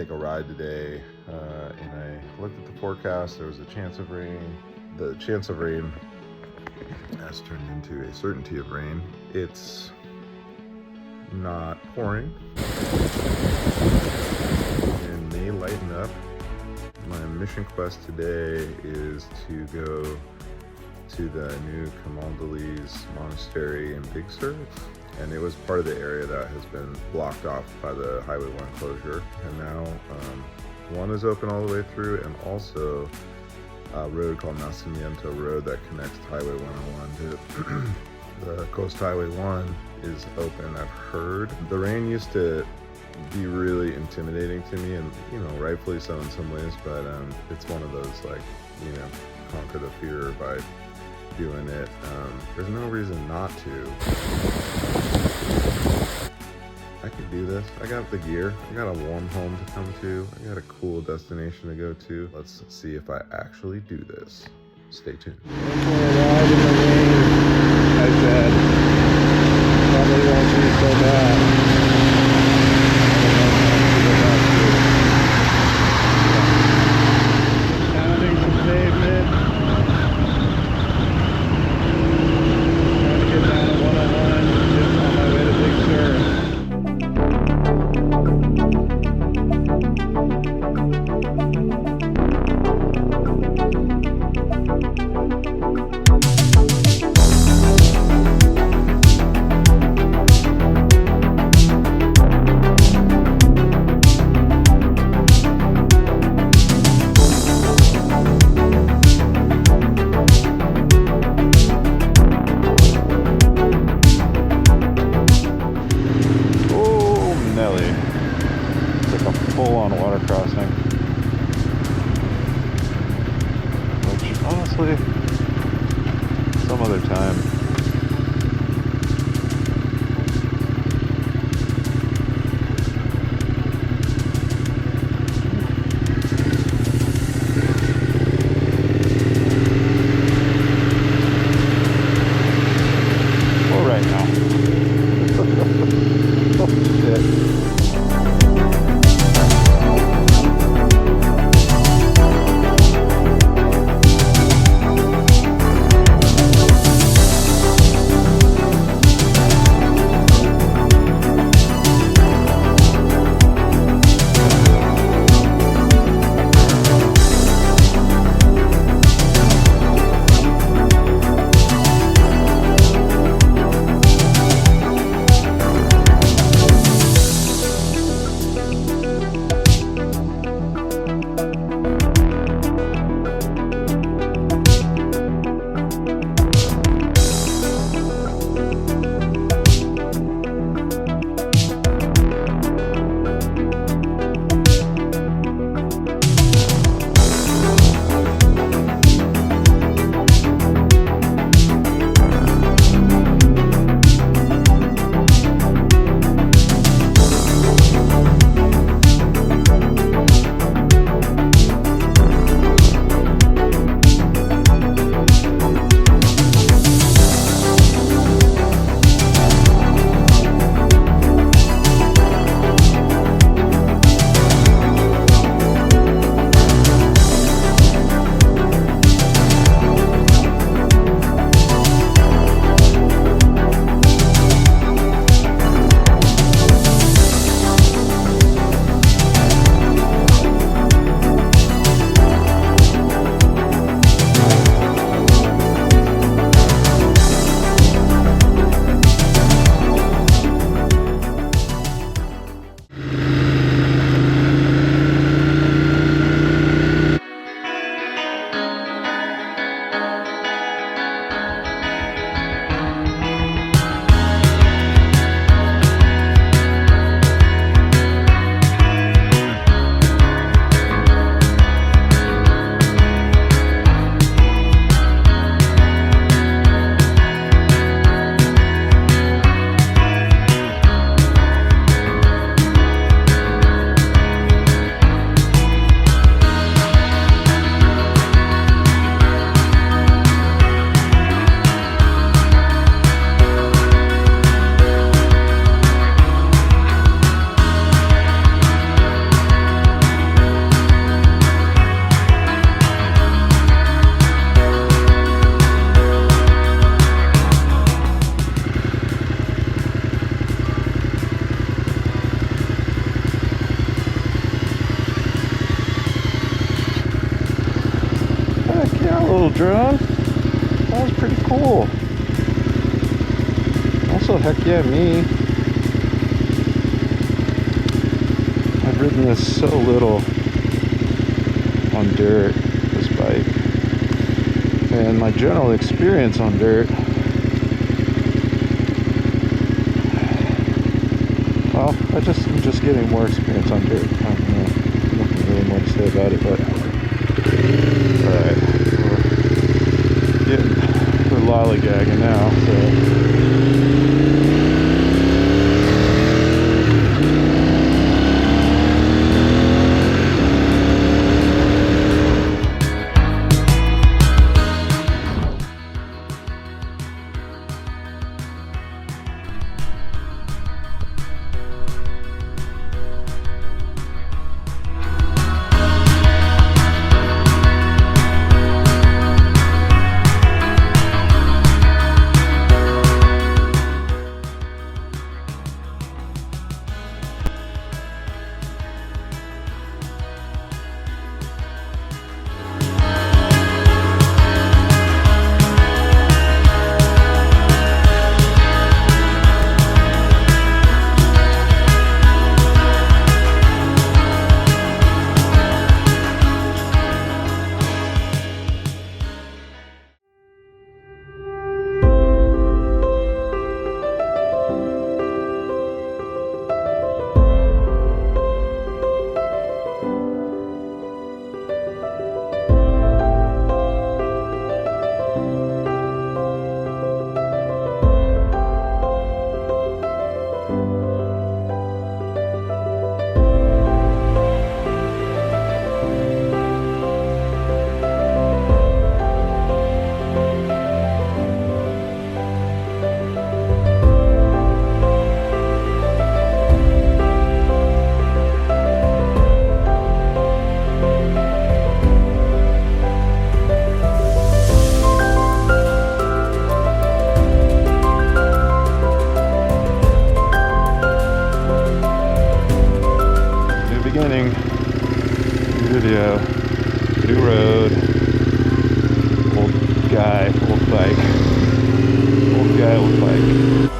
take a ride today, and I looked at the forecast. There was a chance of rain. The chance of rain has turned into a certainty of rain. It's not pouring and may lighten up. My mission quest today is to go to the new Camaldolese monastery in Big Sur, and it was part of the area that has been blocked off by the Highway 1 closure, and now one is open all the way through, and also a road called Nacimiento Road that connects Highway 101 to the Coast Highway 1 is open, I've heard. The rain used to be really intimidating to me, and rightfully so in some ways, but it's one of those, like, conquer the fear by doing it. There's no reason not to. I could do this. I got the gear. I got a warm home to come to. I got a cool destination to go to. Let's see if I actually do this. Stay tuned. One more ride in the rain, I said. Probably won't be so bad. Pounding some pavement. Trying to get down to 101, just on my way to Big Sur. Full-on water crossing, which honestly, some other time. Well, right now. Oh shit. Yeah, a little drone. That was pretty cool. Also, heck yeah, me. I've ridden this so little on dirt, this bike. And my general experience on dirt, well, I'm just getting more experience on dirt. I don't know. Nothing really more to say about it, but alright. We're lollygagging now, so video, new road, old guy, old bike, old guy, old bike.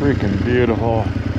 freaking beautiful.